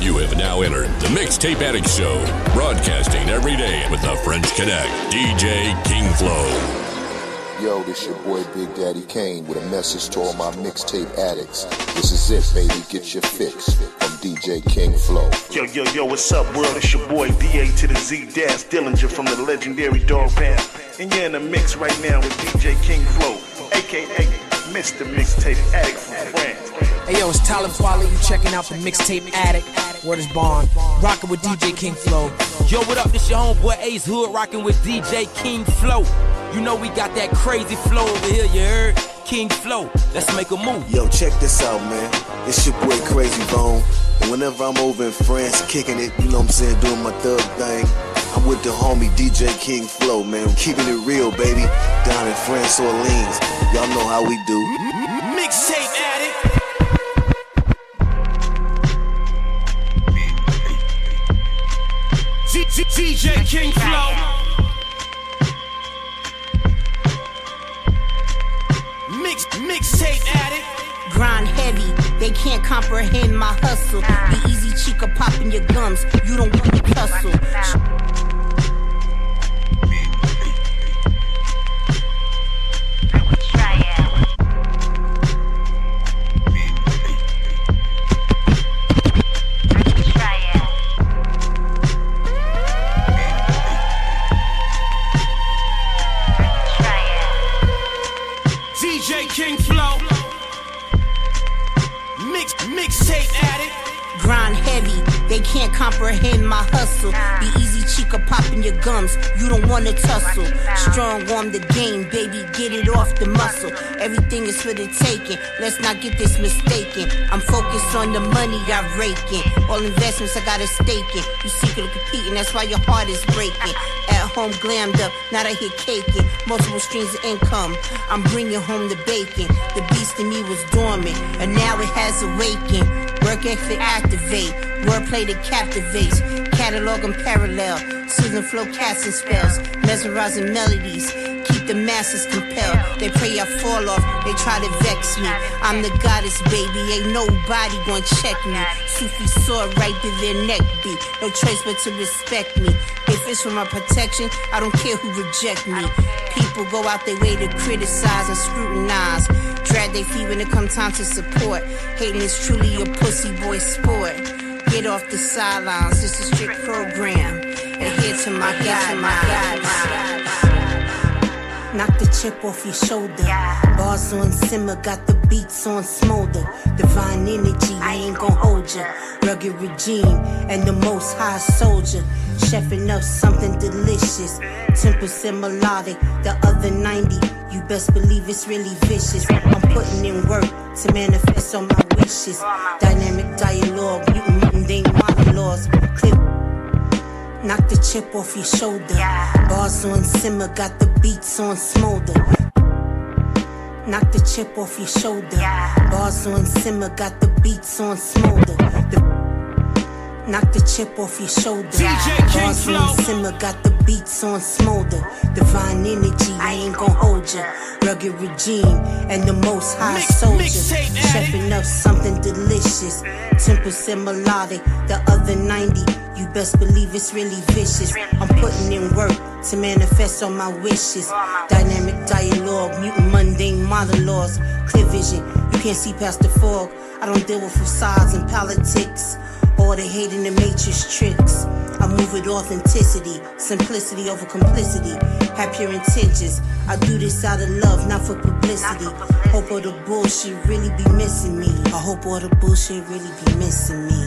You have now entered the Mixtape Addict Show, broadcasting every day with the French Connect, DJ King Flow. Yo, this your boy Big Daddy Kane with a message to all my Mixtape Addicts. This is it, baby, get your fix from DJ King Flow. Yo, what's up, world? It's your boy DA to the Z Dash Dillinger from the legendary Dog Pound. And you're in the mix right now with DJ King Flow, aka Mr. Mixtape Addict from France. Hey yo, it's Tyler Quali, you checking out the Mixtape Addict. Word is bond, rocking with DJ King Flow. Yo, what up? This your homeboy Ace Hood, rocking with DJ King Flow. You know we got that crazy flow over here, you heard? King Flow, let's make a move. Yo, check this out, man. It's your boy Crazy Bone. And whenever I'm over in France kicking it, you know what I'm saying, doing my thug thing, I'm with the homie DJ King Flow, man. I'm keeping it real, baby. Down in France, Orleans. Y'all know how we do. Mixtape Addict. DJ King Flow. Mixtape Addict. Grind heavy, they can't comprehend my hustle. The easy chica popping your gums, you don't want to tussle. DJ King Flow. Mixtape Addict. Grind heavy, they can't comprehend my hustle. The easy chica popping your gums, you don't wanna tussle. Strong on the game, baby, get it off the muscle. Everything is for the taking, let's not get this mistaken. I'm focused on the money I'm raking. All investments I got a stake in. You secretly competing, that's why your heart is breaking. At home glammed up, not out here caking. Multiple streams of income, I'm bringing home the bacon. The beast in me was dormant, and now it has awakened. Work ethic activate, wordplay that captivates. Catalog and parallel, soothing flow casting spells. Mesmerizing melodies, keep the masses compelled. They pray I fall off, they try to vex me. I'm the goddess, baby, ain't nobody gonna check me. Sufi sword right to their neck beat, no choice but to respect me. If it's for my protection, I don't care who reject me. People go out their way to criticize and scrutinize. Drag their feet when it comes time to support. Hating is truly a pussy boy sport. Get off the sidelines, it's a strict program. Adhere to my guidelines. Knock the chip off your shoulder. Bars on simmer, got the beats on smolder. Divine energy, I ain't gon' hold ya. Rugged regime and the most high soldier. Chefing up something delicious. 10% melodic, the other 90. You best believe it's really vicious. I'm putting in work to manifest on my wishes. Dynamic dialogue, mutant mundane monologues. Clip. Knock the chip off your shoulder. Bars on simmer, got the beats on smolder. Knock the chip off your shoulder. Bars on simmer, got the beats on smolder. Knock the chip off your shoulder. Bars on simmer, got the beats on smolder. Divine energy, I ain't gon' hold ya. Rugged regime and the most high soldier. Chefing up something delicious. 10% melodic, the other 90. You best believe it's really vicious. I'm putting in work to manifest on my wishes. Dynamic dialogue, mutant mundane monologues. Clear vision, you can't see past the fog. I don't deal with facades and politics. All the hate in the matrix tricks. I move with authenticity, simplicity over complicity. Have pure intentions. I do this out of love, not for publicity. Hope all the bullshit really be missing me. I hope all the bullshit really be missing me.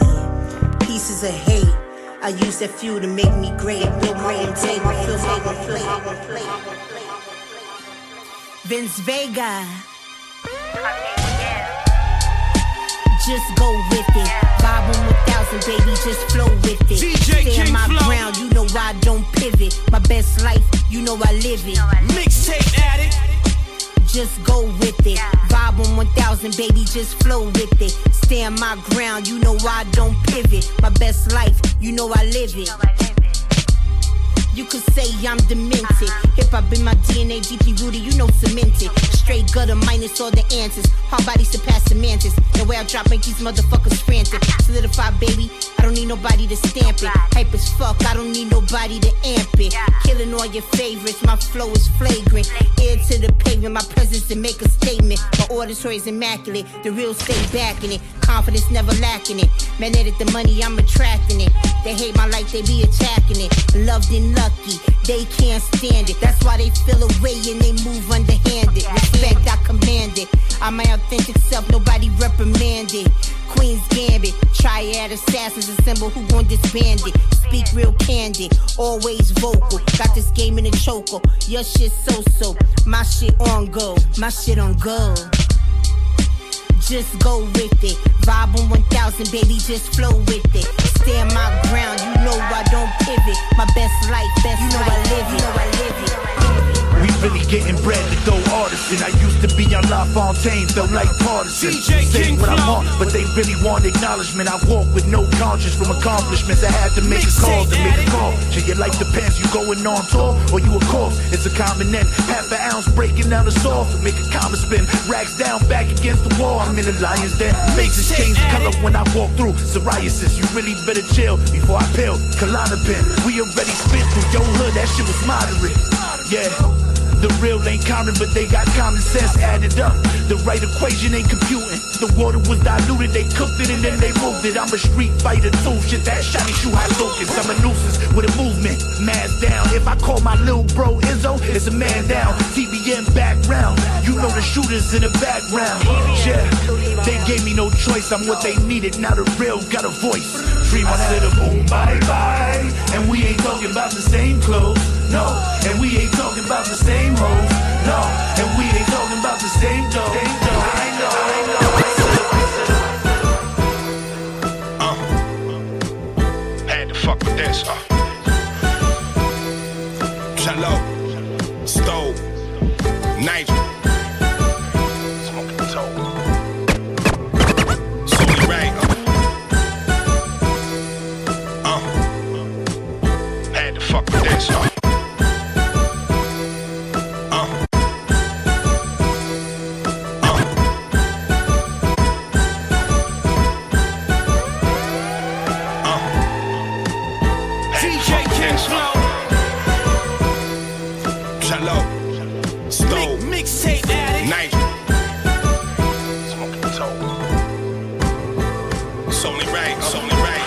Pieces of hate, I use that fuel to make me great. Build my own table, fill my own plate. Vince Vega. Just go with it. Vibe on 1,000, baby, just flow with it. Stay in my ground, you know I don't pivot. My best life, you know I live it. Mixtape Addict. Just go with it. Vibe on 1,000, baby, just flow with it. Stay on my ground, you know I don't pivot. My best life, you know I live it. You could say I'm demented. Hip-hop in my DNA, deeply rooted, you know cemented. Straight gutter minus all the answers. Hard body surpass semantics. The way I drop make these motherfuckers frantic. Solidify, baby, I don't need nobody to stamp it. Hype as fuck, I don't need nobody to amp it. Killing all your favorites, my flow is flagrant. Ear to the pavement, my presence to make a statement. My auditory is immaculate, the real stay backing it. Confidence never lacking it. Magnetic the money, I'm attracting it. They hate my life, they be attacking it. Loved and lucky, they can't stand it. That's why they feel away and they move underhanded. Respect, I command it. I'm my authentic self, nobody reprimanded. Queen's Gambit, triad assassins, a symbol who gon' disband it. Speak real candid, always vocal. Got this game in a choker. Your shit so-so, my shit on go. My shit on go. Just go with it. Vibe on 1000, baby, just flow with it. Stand my ground, you know I don't pivot. My best life, best you know life. I live it, you know I live it. We really getting bread to go artisan. I used to be on La Fontaine, felt like partisan. Say what I want, but they really want acknowledgement. I walk with no conscience from accomplishments. I had to make a call to make a call. So your life depends, you going on tour or you a corpse. It's a common end. Half an ounce breaking down the soft to make a comma spin. Racks down, back against the wall. I'm in the lion's den. Faces change color when I walk through. Psoriasis, you really better chill before I pill. Klonopin, we already spit through your hood. That shit was moderate. Yeah. The real ain't common, but they got common sense added up. The right equation ain't computing. The water was diluted, they cooked it and then they moved it. I'm a street fighter too, shit that shiny shoe high focus. I'm a nuisance with a movement, mask down. If I call my little bro Izzo, it's a man down. TBN background, you know the shooters in the background. Yeah, they gave me no choice, I'm what they needed. Now the real got a voice. Dream I said a boom bye bye, and we ain't talking about the same clothes. No, and we ain't talking about the same hoes. No, and we ain't talking about the same dough. I know. Had to fuck with this. Cello, stove, knife, smoking toe. Solely right. Had to fuck with this. Mixtape Addict. Night. Smoking toe. It's only right. It's only right.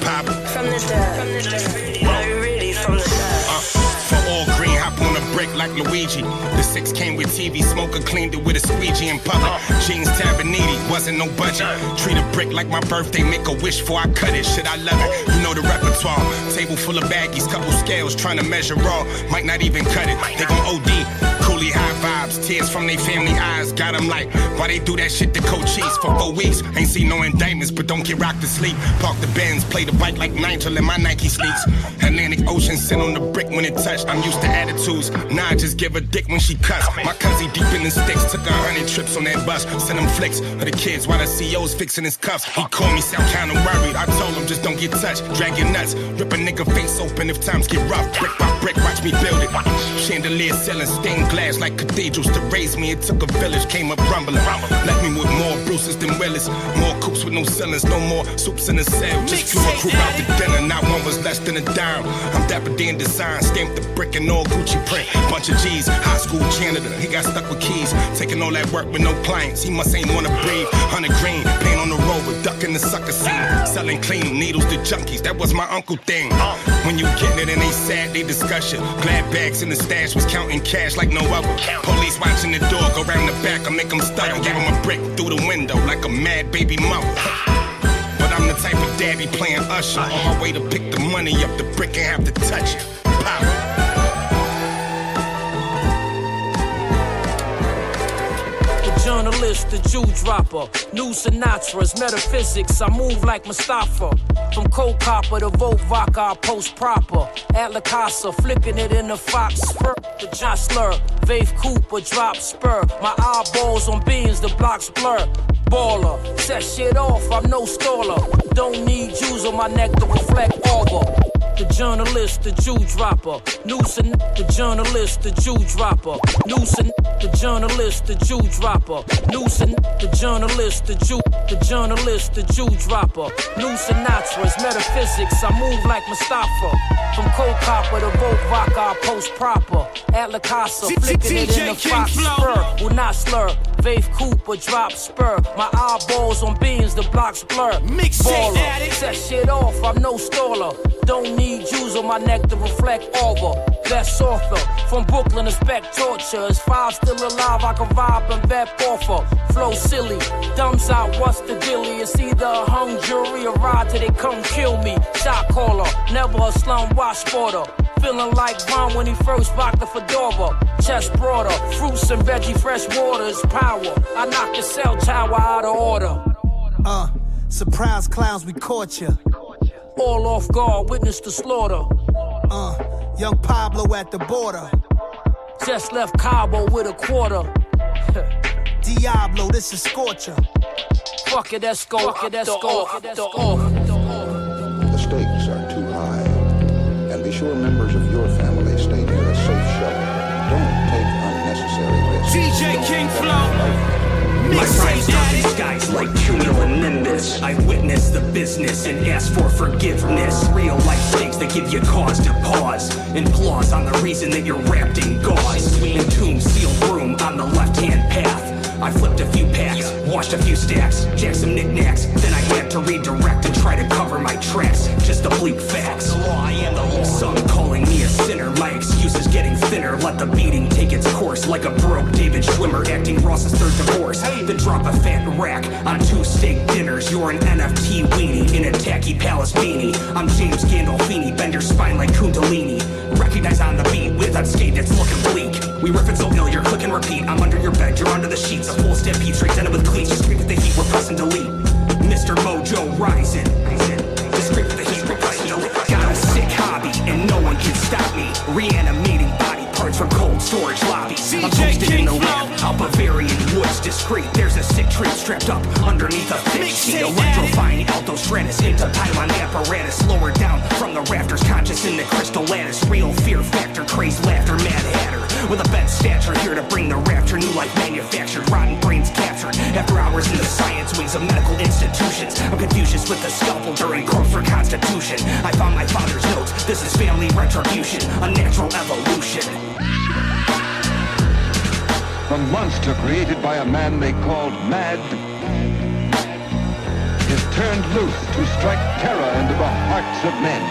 Pop. From the dirt. No, really from the dirt. For all green, hop on a brick like Luigi. The 6 came with TV, smoker cleaned it with a squeegee in public. Jeans Tabanini, wasn't no budget. Treat a brick like my birthday, make a wish before I cut it. Shit, I love it. You know the repertoire. Table full of baggies, couple scales, trying to measure raw. Might not even cut it. They gon' OD. Coolie high vibes, tears from they family eyes. Got them like, why they do that shit to Cochise? For 4 weeks, ain't seen no indictments, but don't get rocked to sleep. Park the Benz, play the bike like Nigel in my Nike sneaks. Atlantic Ocean, sit on the brick when it touched. I'm used to attitudes, nah, I just give a dick when she cuss. My cousin deep in the sticks, took 100 trips on that bus. Send him flicks of the kids while the CEO's fixing his cuffs. He called me, sound kinda worried. I told him just don't get touched, drag your nuts, rip a nigga face open if times get rough. Brick by brick, watch me build it. Chandelier selling stained glass like cathedrals to raise me. It took a village, came up rumbling. Left me with more Bruces than Willis, more coops with no ceilings, no more soups in the cell. Just flew a group out to dinner, not one was less than a dime. I'm Dapper D in design, stamped the brick and all Gucci print. Bunch of G's, high school janitor, he got stuck with keys. Taking all that work with no clients, he must ain't wanna breathe. 100 green, paint on the road with ducking the sucker scene. Selling clean needles to junkies, that was my uncle thing. When you getting it and they sad, they discuss you. Glad bags in the stash was counting cash like no other. Police watching the door, go round the back, I make them stutter. Give them a brick through the window like a mad baby mother. But I'm the type of daddy playing usher. On my way to pick the money up the brick and have to touch it. Power. Journalist, the Jew dropper, new Sinatra's metaphysics. I move like Mustafa. From cold copper to Vogue vodka, I post proper. At La Casa, flicking it in the Fox spur. The John Slur, Faith Cooper, drop spur. My eyeballs on beans, the blocks blur. Baller, set shit off, I'm no staller. Don't need jewels on my neck to reflect auger. the journalist, the Jew dropper. Noosin, the journalist, the Jew dropper. Noosin, the journalist, the Jew dropper. Noosin, the journalist, the Jew dropper. New Sinatra's metaphysics, I move like Mustafa. From cold copper to Vogue vodka, I post proper. At La Casa, flicking it in the Fox spur. Will not slur, Vave Cooper, drop spur. My eyeballs on beans, the blocks blur. Mixtape Addict. Set shit off, I'm no staller. Don't need Jews on my neck to reflect over. Best author, from Brooklyn to spec torture. Is 5 still alive, I can vibe and vep offer. Flow silly, thumbs out, what's the dilly? It's either a hung jury or ride till they come kill me. Shot caller, never a slum watch sporter. Feeling like Ron when he first rocked the fedora. Chest broader, fruits and veggie fresh water is power. I knock the cell tower out of order. Surprise clowns, we caught ya. All off guard, witness the slaughter. Young Pablo at the border. Just left Cabo with a quarter. Diablo, this is Scorcher. Fuck it, let's go. The stakes are too high. And be sure members of your family stay near a safe shelter. Don't take unnecessary risks. DJ King Flow. My crimes not disguised like cumulonimbus. I witness the business and ask for forgiveness. Real life stakes that give you cause to pause. And applause on the reason that you're wrapped in gauze. Entombed sealed room on the left-hand path. I flipped a few packs, washed a few stacks, jacked some knickknacks. Then I had to redirect and try to cover my tracks. Just the bleak facts. The law, I am the law. Some calling me a sinner. My excuse is getting thinner. Let the beating take its course. Like a broke David Schwimmer acting Ross's third divorce. Then drop a fat rack on 2 steak dinners. You're an NFT weenie in a tacky palace beanie. I'm James Gandolfini, bend your spine like Kundalini. Recognize on the beat with unscathed, it's looking bleak. We riff it so ill, you're click and repeat. I'm under your bed, you're under the sheets. A full stampede, straight ended with cleats. Just scream with the heat, we're pressing delete. Mr. Mojo rising. Just scream with the heat, we're pressing delete. Got a sick hobby, and no one can stop me. Reanimating body parts from cold storage lobbies. I'm posted in the lab, out Bavarian woods discreet. There's a sick tree strapped up underneath a thick sheet. Electrifying alto stratus into pylon apparatus. Lowered down from the rafters, conscious in the crystal lattice. Real fear factor, crazed laughter, mad hatter. With a bent stature, here to bring the rapture. New life manufactured, rotten brains captured. After hours in the science wings of medical institutions. I'm Confucius with the scalpel during corpse reconstitution. I found my father's notes, this is family retribution. A natural evolution. The monster created by a man they called Mad is turned loose to strike terror into the hearts of men.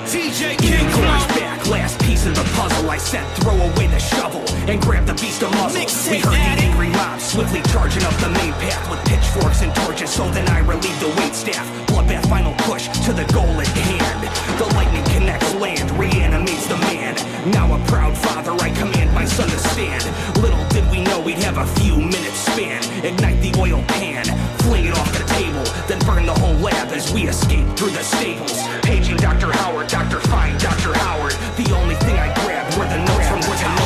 DJ King Crunch back, last piece of the puzzle. I said throw away the shovel and grab the beast of muzzle. We heard the angry mob swiftly charging up the main path with pitchforks and torches. So then I relieved the waitstaff. Bloodbath final push to the goal at hand. The lightning connects land, reanimates the man. Now a proud father, I command my son to stand. Little did we know we'd have a few minutes span. Ignite the oil pan, fling it off the table, then burn the whole lab as we escape through the stables. Paging Dr. Howard, Dr. Fine, Dr. Howard. The only thing I grabbed were the notes from the tower.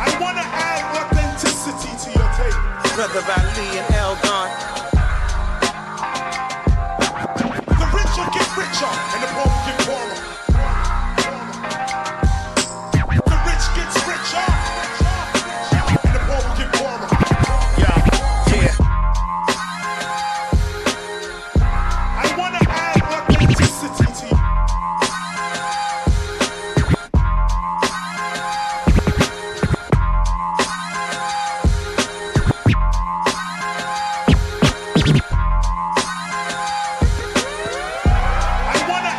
I wanna add authenticity to your tape. Brother Ali and Elgon. The rich will get richer and the poor will get poorer. The rich gets richer and the poor will get poorer. Yeah. I wanna add authenticity to you. I wanna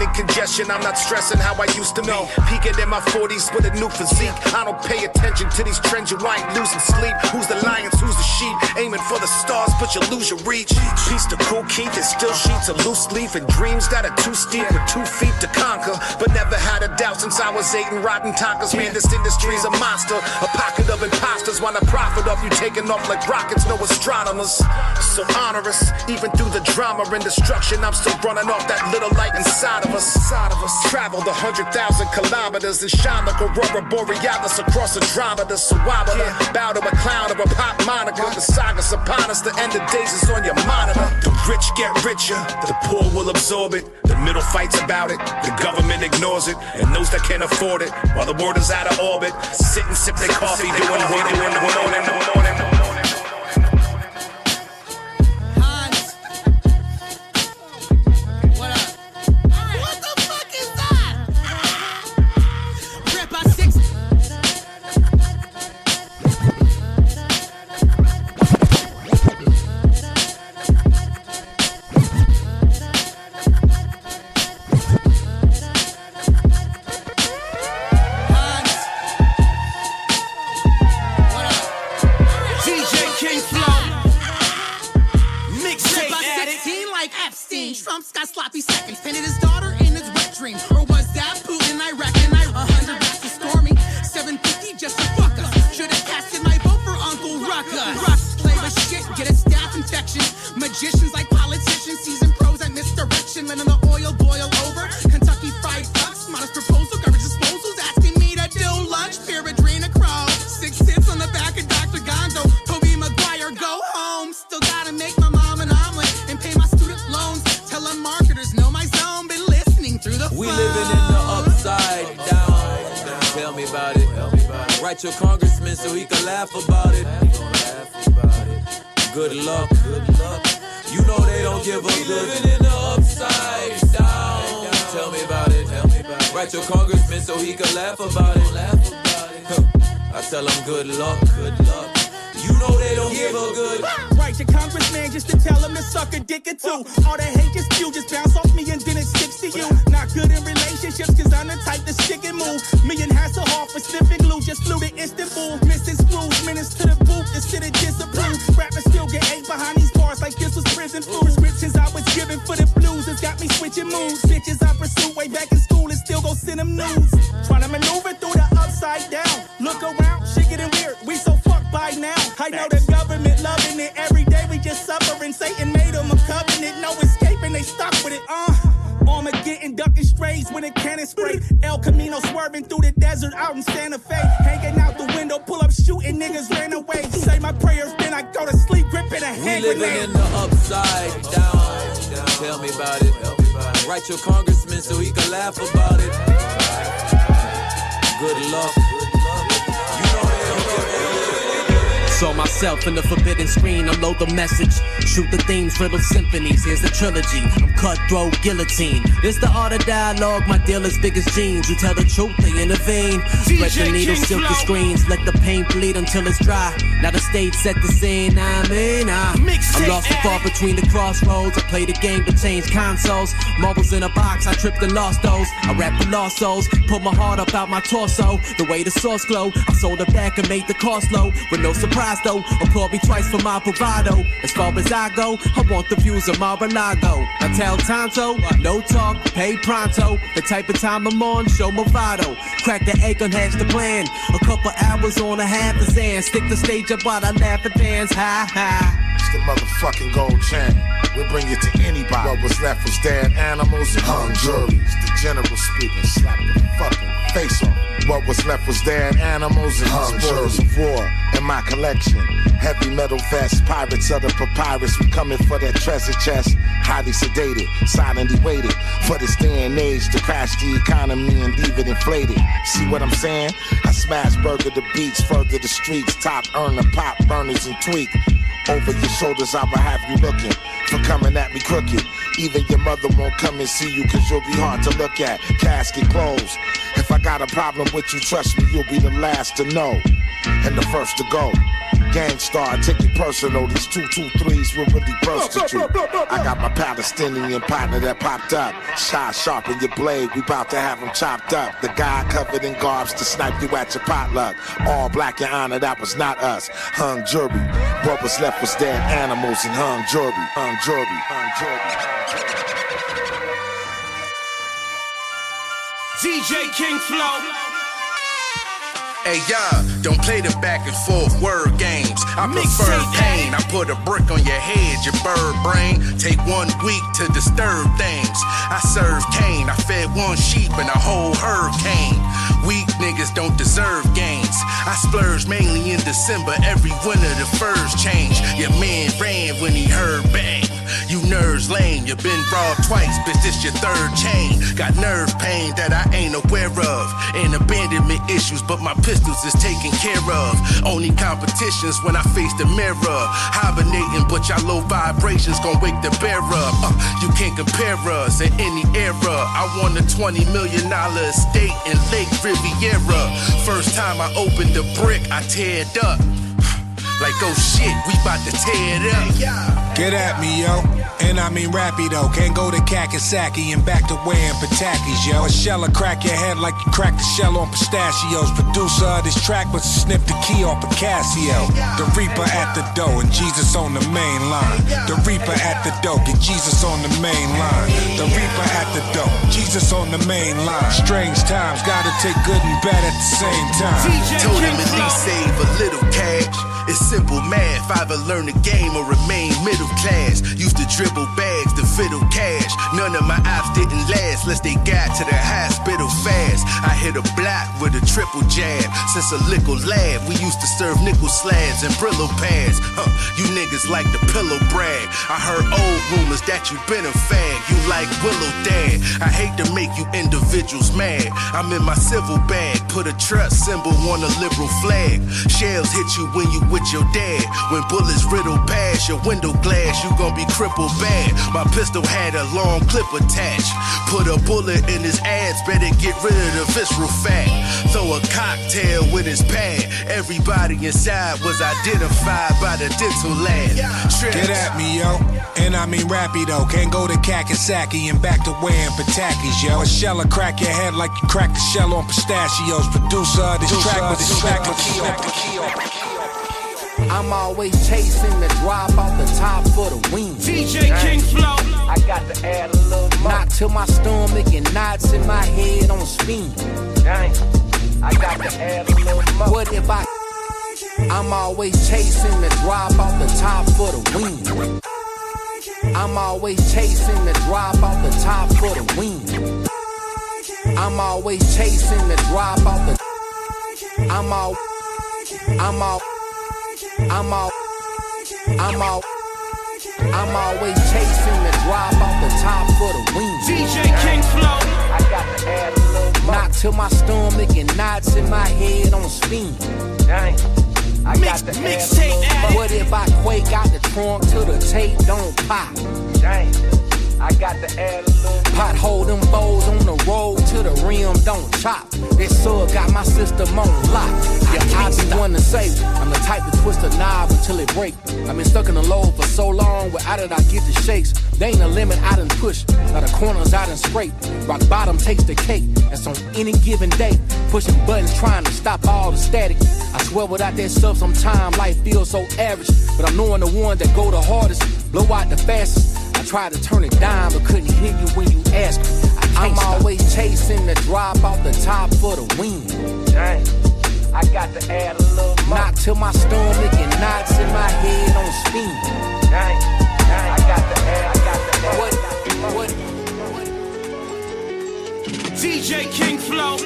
breathing congestion, I'm not stressing how I used to be. Peaking in my 40s with a new physique. I don't pay attention to these trends, you ain't losing sleep. Who's the lions, who's the sheep? Aiming for the stars, but you lose your reach. Piece to cool Keith, it's still sheets of loose leaf and dreams that are too steep with 2 feet to conquer. But never had a doubt since I was 8 and rotten tonkers. Man, this industry's a monster, a pocket of imposters. Wanna profit off you taking off like rockets, no astronomers. So honor us, even through the drama and destruction, I'm still running off that little light inside of us. Traveled 100,000 kilometers and shine like Aurora Borealis across Andromeda. So why would I bow to a clown or a pop moniker? The saga's upon us, the end of days is on your monitor. The rich get richer, the poor will absorb it. The middle fights about it, the government ignores it, and those that can't afford it, while the world is out of orbit, sit and sip their coffee, doing what in the morning. Trump's got sloppy seconds, painted his daughter in his wet dream. Or was that Putin? I reckon 100 rats to Stormy, 750 just to fuck us. Should've casted my vote for Uncle Ruckus. Russ, play with shit, get a staph infection. Magicians like politicians, seasoned pros at misdirection. Letting the oil boil over. Kentucky fried ducks, modest proposal, garbage disposals. Asking me to do lunch, Peradrenochrome. 6 hits on the back of Dr. Gonzo. Toby Maguire, go home. Still gotta make my mom an omelet and pay my student loans. Tell them marketers know my zone, been listening through the phone. We living in the upside down. Tell me about it. Write your congressman so he can laugh about it. Good luck. You know they don't give a good. Living in the upside down. Tell me about it. Write your congressman so he can laugh about it. I tell him good luck. You know they don't give a good. Write your congressman just to tell him to suck a dick or two. All the hate just you, just bounce off me and then it sticks to you. Not good in relationships cause I'm the type to stick and move. Me and Hasselhoff for sniffing glue, just flew to Istanbul. Mrs. Screws, minutes to the booth, the city disapprove. Rappers still get ate behind these bars like this was prison food. Prescriptions I was given for the blues, it's got me switching moves. Bitches I pursued way back in school and still go send them news. Trying to maneuver through the upside down. Look around, shit getting weird, we so fucked by now. I know the government loving it, every day we just suffering. Satan made them a covenant, no escaping, they stuck with it. Armageddon ducking strays with a cannon spray. El Camino swerving through the desert out in Santa Fe. Hanging out the window, pull up shooting, niggas ran away. Say my prayers, then I go to sleep, gripping a hand grenade. We living in the upside down. Tell me about it. Write your congressman so he can laugh about it. Good luck. Saw myself in the forbidden screen, unload the message. Shoot the themes, riddle symphonies, here's the trilogy. I'm cutthroat, guillotine. This the art of dialogue, my dealer's biggest genes. You tell the truth, they intervene. Spread the needle, silk the screens. Let the paint bleed until it's dry. Now the stage set the scene, I'm lost and far between the crossroads. I play the game to change consoles. Marbles in a box, I tripped and lost those. I rap for lost souls, put my heart up out my torso. The way the source glow, I sold it back and made the cost low. With no surprise though, applaud me twice for my bravado. As far as I go, I want the views of Mar-a-Lago. I tell Tonto, no talk, pay pronto. The type of time I'm on, show Movado. Crack the egg and hatch the plan. A couple hours on a half the sand. Stick the stage up while I laugh and dance. Ha ha. It's the motherfucking gold chain. We'll bring it to anybody. What was left was dead animals and hung juries. The general speaking, slap the fucking face off. What was left was dead animals and spoils of war in my collection. Heavy metal vests, pirates of the papyrus. We coming for that treasure chest. Highly sedated, silently waited for this day and age to crash the economy and leave it inflated. See what I'm saying? I smash burger the beats, further the streets, top earner, pop burners and tweak. Over your shoulders I will have you looking for coming at me crooked. Even your mother won't come and see you cause you'll be hard to look at. Casket closed. If I got a problem with you, trust me, you'll be the last to know and the first to go. Gangstar, take it personal. These 223s will really burst at you. I got my Palestinian partner that popped up. Shy, sharpen your blade, we bout to have him chopped up. The guy covered in garbs to snipe you at your potluck. All black, your honor, that was not us. Hung jury. What was left was dead animals and hung jury. Hung jury. Hung jury. DJ King Flow. Hey, y'all, don't play the back and forth word games. I prefer pain. I put a brick on your head, your bird brain. Take 1 week to disturb things. I serve cane. I fed one sheep and a whole hurricane. Weak niggas don't deserve gains. I splurge mainly in December. Every winter the furs change. Your man ran when he heard bang. You nerves lame, you been robbed twice, bitch, this your third chain. Got nerve pain that I ain't aware of, and abandonment issues, but my pistols is taken care of. Only competitions when I face the mirror. Hibernating, but y'all low vibrations gon' wake the bear up. You can't compare us in any era. I won a $20 million estate in Lake Riviera. First time I opened the brick, I tear it up. Like, oh shit, we bout to tear it up. Get at me, yo. And I mean rapido. Can't go to Kakasaki and back to wearing patakis, yo. A shell'll crack your head like you cracked the shell on pistachios. Producer of this track but snip the key off Picasso. The Reaper at the door and Jesus on the main line. The Reaper at the door, get Jesus on the main line. The Reaper at the door, Jesus on the main line. Strange times, gotta take good and bad at the same time. Told him at least save a little cash. It's simple math, either learn the game or remain middle class. Used to dribble bags to fiddle cash. None of my ops didn't last, lest they got to the hospital fast. I hit a block with a triple jab. Since a liquor lab, we used to serve nickel slabs and Brillo pads. You niggas like the pillow brag. I heard old rumors that you been a fag. You like Willow Dad. I hate to make you individuals mad. I'm in my civil bag, put a trust symbol on a liberal flag. Shells hit you when you with your dad. When bullets riddle past your window glass, you gon' be crippled bad. My pistol had a long clip attached. Put a bullet in his ass, better get rid of the visceral fat. Throw a cocktail with his pad. Everybody inside was identified by the dental lab. Get at me, yo. And I mean rapido. Can't go to Kakasaki and back to wearing patakis, yo. A shell'll crack your head like you cracked the shell on pistachios. Producer of this track with the key off. I'm always chasing the drop off the top for the wing. DJ King Flow. I got to add a little more. Knock to my stomach and knots in my head on spin. Dang. I got to add a little more. What if I'm always chasing the drop off the top for the wing. I'm always chasing the drop off the top for the wing. I'm always chasing the drop off the. I'm always chasing the drop off the top for the wing. DJ King Flow. I got to add a little more. Knock to my stomach and knots in my head on spin. Dang. I got to Mixtape Addict. What if I quake out the trunk till the tape don't pop? Dang. I got to add a little. Pothole them foes on the road till the rim don't chop. That sub got my system on lock. Yeah, I be one to say I'm the type to twist a knob until it break. I've been stuck in the low for so long, where out did I get the shakes? They ain't a limit I done push, now the corners I done scrape. Rock bottom takes the cake, that's on any given day. Pushing buttons trying to stop all the static. I swear without that stuff sometimes life feels so average. But I'm knowing the one that go the hardest, blow out the fastest. I tried to turn it down, but couldn't hear you when you asked me. I'm always chasing the drop off the top for the wing. Dang. I got to add a little more. Knock to my stomach and knots in my head on spin. Dang. I got to add. What? DJ King Flow.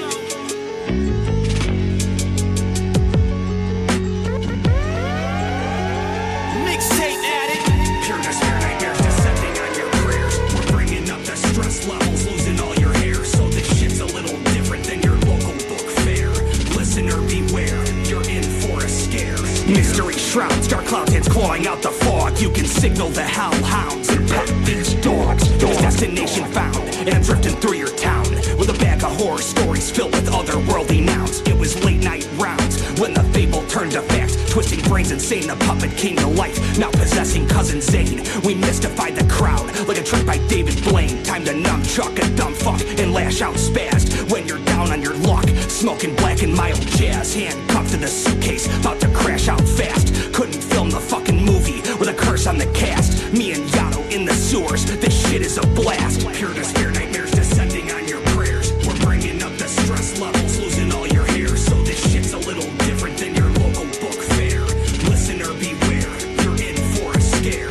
Mixtape Addict. Pureness, your nightmares descending on your prayers. We're bringing up the stress levels, losing all your hair. So this shit's a little different than your local book fair. Listener beware, you're in for a scare. Mystery shrouds, dark cloud heads clawing out the fog. You can signal the hellhounds and pet these dogs. There's destination found, and I'm drifting through your town with a bag of horror stories filled with otherworldly nouns. It was late night rounds when the fable turned to fact, twisting phrase insane, the puppet came to life, now possessing Cousin Zane. We mystified the crowd like a trick by David Blaine. Time to numb, chuck a dumb fuck and lash out spazed. When you're down on your luck, smoking black and mild jazz, handcuffed to the suitcase, about to crash out fast. Couldn't film the fucking movie with a curse on the cast. Me and Yato in the sewers, this shit is a blast. Pure despair, nightmares descending on your prayers. We're bringing up the stress levels, losing all your hair. So this shit's a little different than your local book fair. Listener beware, you're in for a scare.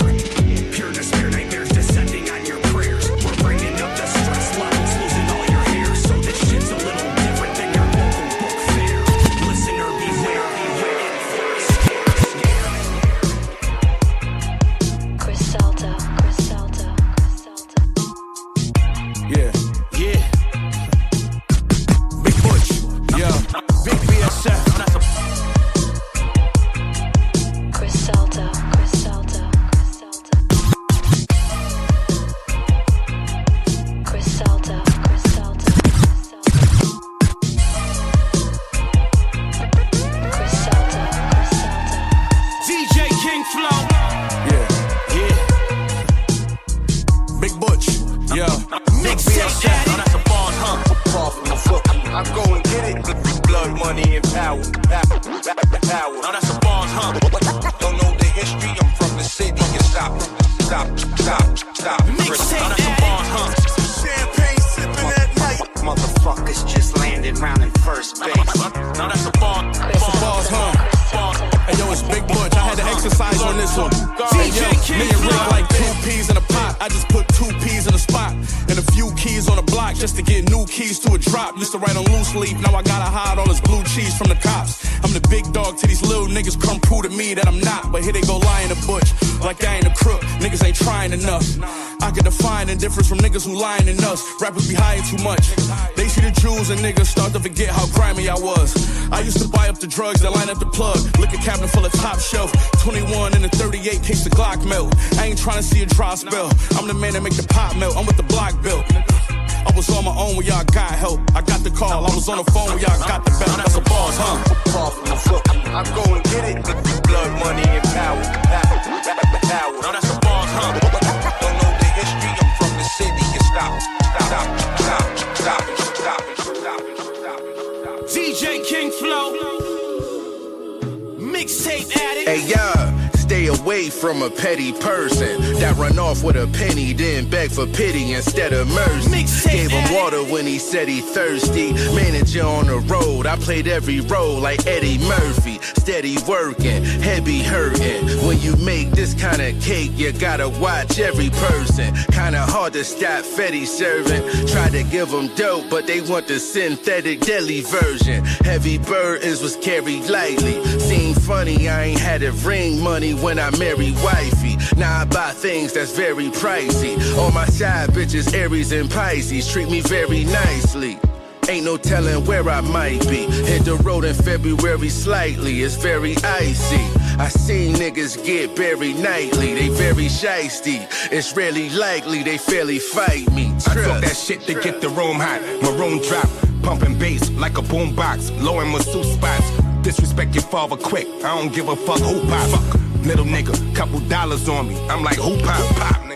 Pure despair, nightmares descending on your prayers. We're bringing up the stress levels, losing all your hair. So this shit's a little different than your local book fair. Listener beware, you're in for a scare. Griselda. Yeah. Big Butch. Yeah. Big BSF. Griselda. DJ King Flow. Yeah. Big Butch. Yeah. Mixtape Addict. That's a boss, huh? Far from the foot, I go and get it. Blood, money, and power. Power. Now that's a boss, huh? Don't know the history, I'm from the city. You stop. Mixtape Addict. Champagne sipping at night. Motherfuckers just landed round in first base. Now that's a boss. That's a boss, huh? Hey yo, it's Big Butch. I had to exercise on this one. Hey yo, me and Rick like 2 peas in a pot. I just put 2 peas in a spot and a few keys on a block just to get new keys to a drop. Used to write on loose leaf, now I gotta hide all this blue cheese from the cops. I'm the big dog to these little niggas come prove to me that I'm not. But here they go lying to Butch like I ain't a crook. Niggas ain't trying enough. I can define the difference from niggas who lying in us. Rappers be hiding too much. They see the jewels and niggas start to forget how grimy I was. I used to buy up the drugs that line up the plug. Liquor cabinet full of top shelf. 21 and a 38 case the Glock melt. I ain't trying to see a dry spell. I'm the man that make the pop melt. I'm with the block built. I was on my own when y'all got help. I got the call. I was on the phone when y'all got the bell. That's a boss, huh? Far from the foot, I go and get it. Blood, money, and power. Now that's a boss, huh? Don't know the history, I'm from the city. You stop. DJ King Flow. Mixtape Addict. Hey, stay away from a petty person that run off with a penny, then beg for pity instead of mercy. Gave him water when he said he thirsty. Manager on the road, I played every role like Eddie Murphy. Steady working, head be hurting. When you make this kind of cake, you gotta watch every person. Kinda hard to stop Fetty serving. Try to give them dope, but they want the synthetic deli version. Heavy burdens was carried lightly. Seemed funny, I ain't had a ring money when I married wifey. Now I buy things that's very pricey. All my side bitches, Aries and Pisces, treat me very nicely. Ain't no telling where I might be. Hit the road in February slightly, it's very icy. I seen niggas get buried nightly, they very shiesty. It's rarely likely they fairly fight me. I talk that shit to get the room hot. Maroon drop, pumping bass like a boombox. Low in masseuse spots. Disrespect your father quick, I don't give a fuck who pop. Little nigga, couple dollars on me, I'm like who pop?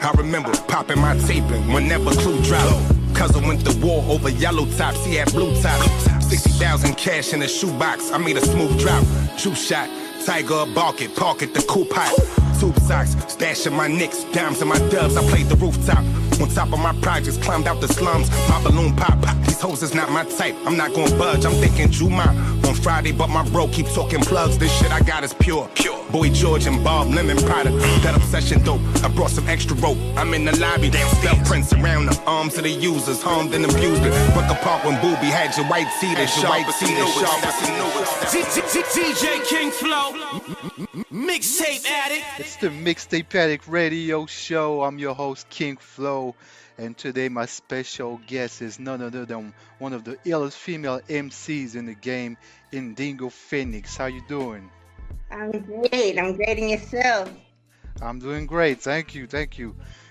I remember popping my taping whenever Clue dropped. Cousin went to war over yellow tops, he had blue tops. 60,000 cash in a shoebox, I made a smooth drop. True shot, Tiger bark it, park it, the coupe hot. Tube socks, stashing my nicks, dimes in my dubs, I played the rooftop. On top of my projects, climbed out the slums, my balloon pop. These hoes is not my type, I'm not gonna budge, I'm thinking Juma. On Friday, but my bro keep talking plugs, this shit I got is pure. Boy George and Bob Lemon product, that obsession dope. I brought some extra rope, I'm in the lobby, belt prints around the arms of the users, harmed and abused it. Rucker Park when Booby had your white tee, that's your white tee, that's sharp as you know it. DJ King Flow. Mixtape Addict. It's the Mixtape Addict radio show. I'm your host King Flow, and today my special guest is none other than one of the illest female MCs in the game, Indigo Phoenix. How you doing? I'm great. I'm great, and yourself? I'm doing great. Thank you.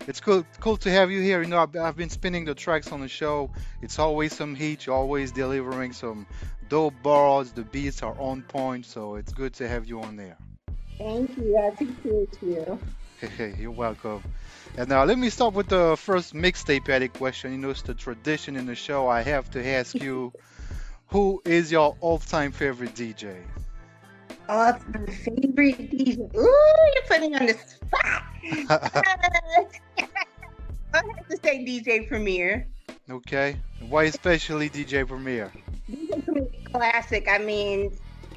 It's cool to have you here. You know, I've been spinning the tracks on the show. It's always some heat. You're always delivering some dope bars. The beats are on point, so it's good to have you on there. Thank you. I appreciate you. Hey, you're welcome. And now let me start with the first mixtape addict question. You know, it's the tradition in the show. I have to ask you, who is your all-time favorite DJ? Oh, my favorite DJ. Ooh, you're putting me on the spot. I have to say DJ Premier. Okay. Why especially DJ Premier? DJ Premier classic. I mean,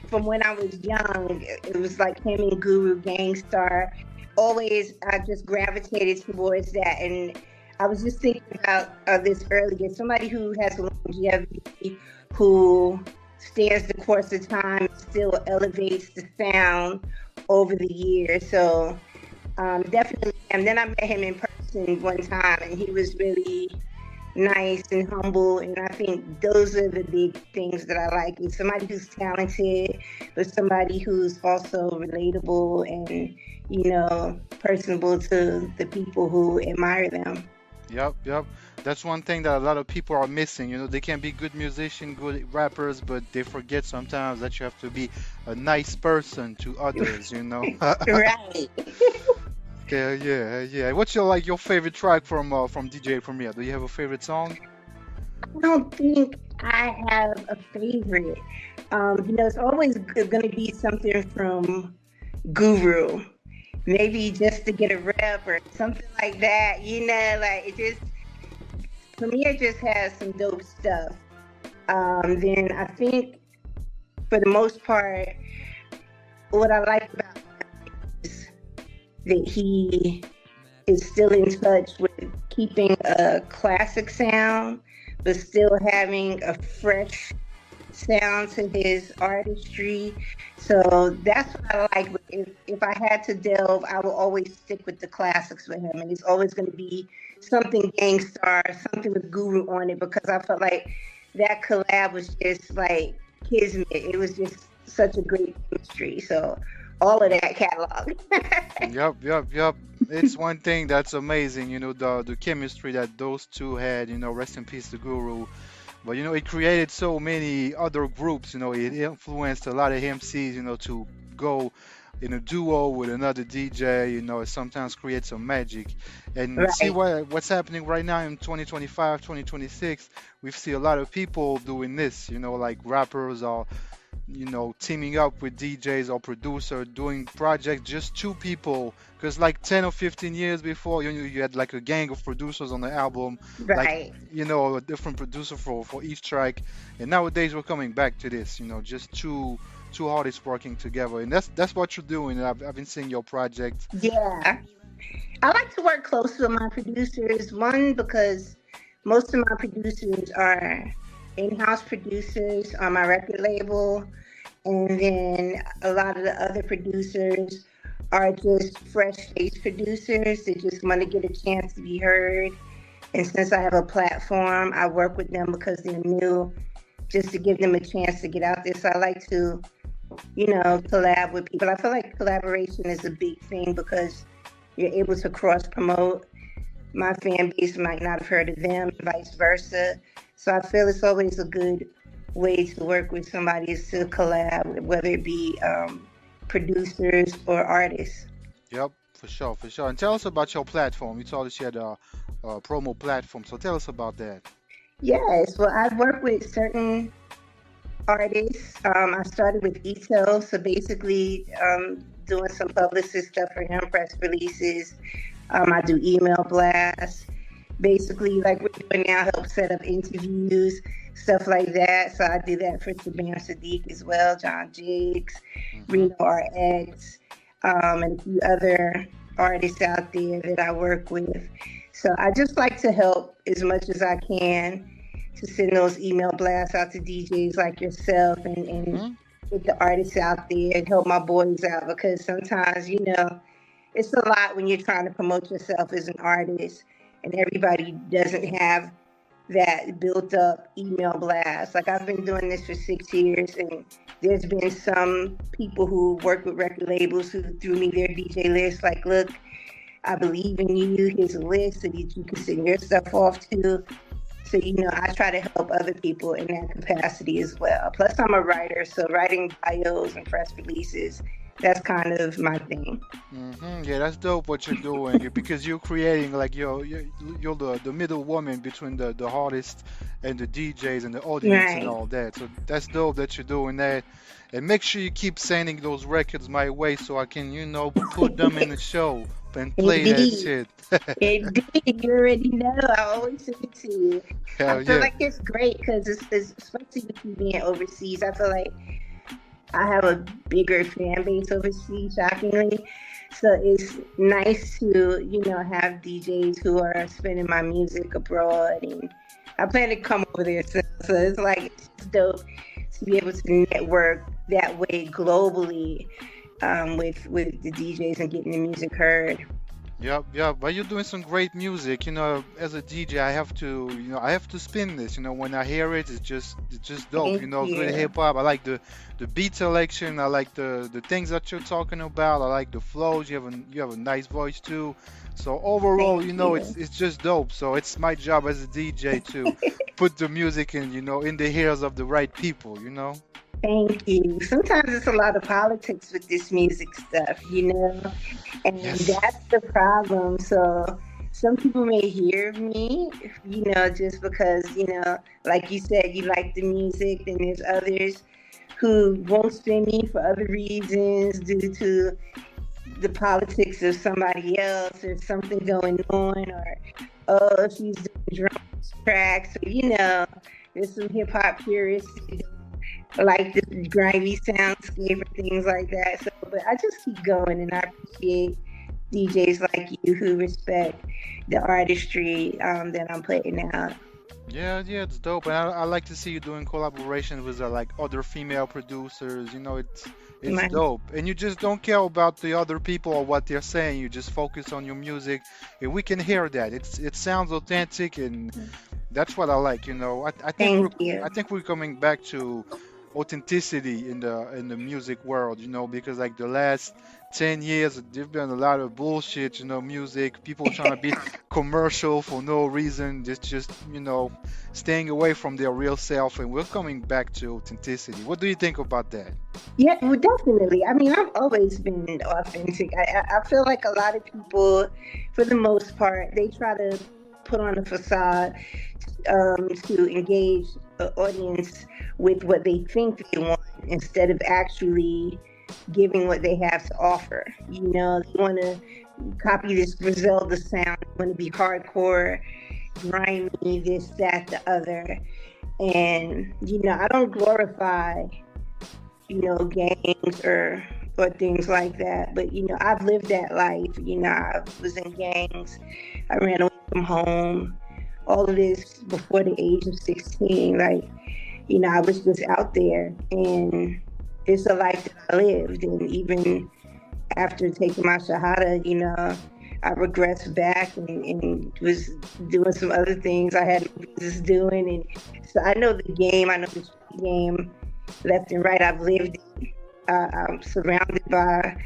from when I was young, it was like him and Guru Gangstar. Always, I just gravitated towards that. And I was just thinking about this earlier. Somebody who has longevity, who stands the course of time, still elevates the sound over the years. So definitely. And then I met him in person one time, and he was really nice and humble. And I think those are the big things that I like. Is somebody who's talented, but somebody who's also relatable and, you know, personable to the people who admire them. Yep. That's one thing that a lot of people are missing. You know, they can be good musicians, good rappers, but they forget sometimes that you have to be a nice person to others, you know? Right. Okay, yeah. What's your favorite track from DJ Premier? Do you have a favorite song? I don't think I have a favorite. You know, it's always going to be something from Guru. Maybe just to get a rep or something like that. You know, like it just, Premier just has some dope stuff. Then I think for the most part, what I like about him is that he is still in touch with keeping a classic sound, but still having a fresh sound to his artistry. So that's what I like. If I had to delve, I will always stick with the classics with him. And it's always going to be something Gangstar, something with Guru on it, because I felt like that collab was just like kismet. It was just such a great chemistry. So all of that catalog. Yep. It's one thing that's amazing, you know, the chemistry that those two had, you know, rest in peace to Guru. But, you know, it created so many other groups, you know, it influenced a lot of MCs, you know, to go in a duo with another DJ, you know, it sometimes creates some magic. And Right. see what's happening right now in 2025, 2026, we see a lot of people doing this, you know, like rappers are, you know, teaming up with DJs or producer doing projects, just two people. Because like 10 or 15 years before, you had like a gang of producers on the album, Right. like, you know, a different producer for each track. And nowadays we're coming back to this, you know, just two artists working together. And that's what you're doing. I've been seeing your project. Yeah. I like to work close with my producers. One, because most of my producers are in-house producers on my record label. And then a lot of the other producers are just fresh-faced producers that just want to get a chance to be heard. And since I have a platform, I work with them because they're new, just to give them a chance to get out there. So I like to, you know, collab with people. I feel like collaboration is a big thing because you're able to cross-promote. My fan base might not have heard of them, vice versa. So I feel it's always a good way to work with somebody is to collab, whether it be producers or artists. Yep, for sure. And tell us about your platform. You told us you had a promo platform, so tell us about that. Yes, well, I work with certain artists. I started with Ito, so basically doing some publicist stuff for him, press releases. I do email blasts. Basically, like we're doing now, help set up interviews, stuff like that. So I do that for Sabam Sadiq as well, John Jiggs, Reno RX, and a few other artists out there that I work with. So I just like to help as much as I can to send those email blasts out to DJs like yourself and get the artists out there and help my boys out, because sometimes, you know, it's a lot when you're trying to promote yourself as an artist and everybody doesn't have that built up email blast. Like I've been doing this for 6 years, and there's been some people who work with record labels who threw me their DJ list. Like, look, I believe in you. Here's a list so that you can send your stuff off to. So, you know, I try to help other people in that capacity as well. Plus, I'm a writer, so writing bios and press releases that's kind of my thing. Yeah, that's dope what you're doing because you're creating like you're the middle woman between the artist and the DJs and the audience and Right. all that. So that's dope that you're doing that. And make sure you keep sending those records my way so I can, put them in the show and play that Indeed. shit. Indeed, you already know. I always send it to you. I Hell feel yeah. like it's great because it's especially with you being overseas. I feel like I have a bigger fan base overseas, shockingly. So it's nice to, have DJs who are spinning my music abroad, and I plan to come over there soon. So it's like it's dope to be able to network that way globally with the DJs and getting the music heard. Yep. But you're doing some great music. As a DJ, I have to spin this. When I hear it, it's just dope. Thank Good you. hip hop. I like the beat selection. I like the things that you're talking about. I like the flows. You have a nice voice too. So overall, Thank you. it's just dope. So it's my job as a DJ to put the music in the ears of the right people. Thank you. Sometimes it's a lot of politics with this music stuff, and Yes. that's the problem. So some people may hear me, just because, like you said, you like the music. Then there's others who won't spend me for other reasons due to the politics of somebody else or something going on, or oh, she's doing drums tracks. So, there's some hip hop purists who like the grimy soundscape or things like that. So, but I just keep going, and I appreciate DJs like you who respect the artistry that I'm putting out. Yeah, it's dope, and I like to see you doing collaborations with like other female producers. It's Right. dope, and you just don't care about the other people or what they're saying. You just focus on your music, and we can hear that. It sounds authentic, and that's what I like. Thank you. I think we're coming back to authenticity in the music world. Because like the last 10 years, there've been a lot of bullshit. Music, people trying to be commercial for no reason. Just staying away from their real self, and we're coming back to authenticity. What do you think about that? Yeah, well, definitely. I mean, I've always been authentic. I feel like a lot of people, for the most part, they try to put on a facade to engage the audience with what they think they want instead of actually giving what they have to offer. They want to copy this Griselda sound, they want to be hardcore, grimy, this, that, the other. And, I don't glorify gangs or things like that. But I've lived that life. I was in gangs. I ran away from home. All of this before the age of 16. Like, I was just out there, and it's a life that I lived. And even after taking my shahada, I regressed back and was doing some other things I had no business doing. And so I know the game. I know the street game left and right. I've lived it. I'm surrounded by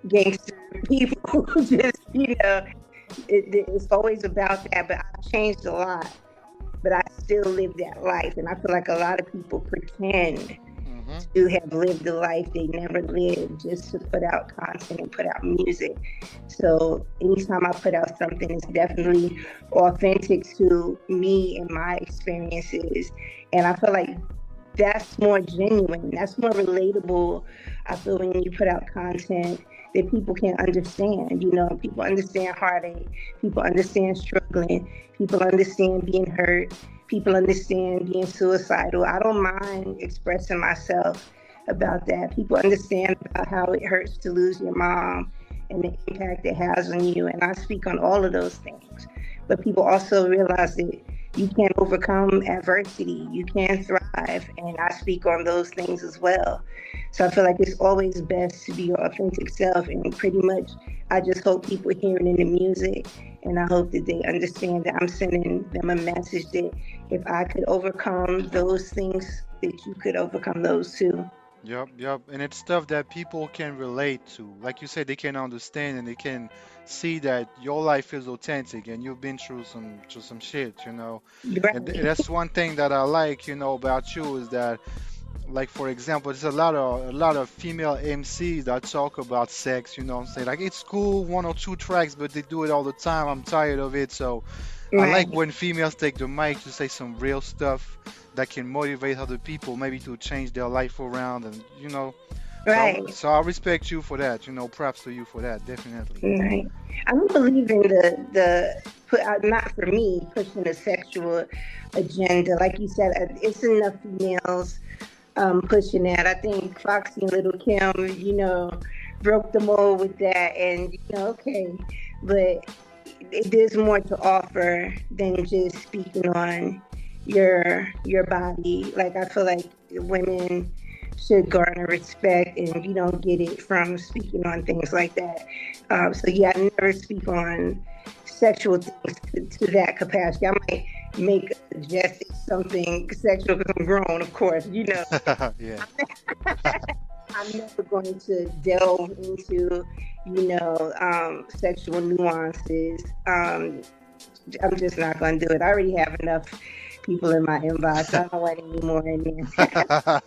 gangster people who just, it's always about that. But I've changed a lot. But I still live that life. And I feel like a lot of people pretend to have lived the life they never lived just to put out content and put out music. So anytime I put out something, it's definitely authentic to me and my experiences. And I feel like that's more genuine. That's more relatable. I feel when you put out content that people can understand. People understand heartache. People understand struggling. People understand being hurt. People understand being suicidal. I don't mind expressing myself about that. People understand about how it hurts to lose your mom and the impact it has on you. And I speak on all of those things. But people also realize that you can overcome adversity. You can thrive. And I speak on those things as well. So I feel like it's always best to be your authentic self. And pretty much, I just hope people hear it in the music. And I hope that they understand that I'm sending them a message that if I could overcome those things, that you could overcome those too. Yep. And it's stuff that people can relate to. Like you said, they can understand and they can see that your life is authentic and you've been through some shit. And Right. that's one thing that I like, about you is that like for example, there's a lot of female MCs that talk about sex, you know what I'm saying? Like it's cool, one or two tracks, but they do it all the time. I'm tired of it. So I Right. like when females take the mic to say some real stuff that can motivate other people, maybe to change their life around, and Right. so I respect you for that. Props to you for that, definitely. Right. I don't believe in not for me, pushing a sexual agenda. Like you said, it's enough females pushing that. I think Foxy and Little Kim, broke the mold with that. And, okay. But there's more to offer than just speaking on your body. Like, I feel like women should garner respect, and you don't get it from speaking on things like that. So yeah, I never speak on sexual things to that capacity. I might make a jest something sexual because I'm grown, of course. Yeah. I'm never going to delve into, sexual nuances. I'm just not going to do it. I already have enough people in my inbox. I don't want any more in there.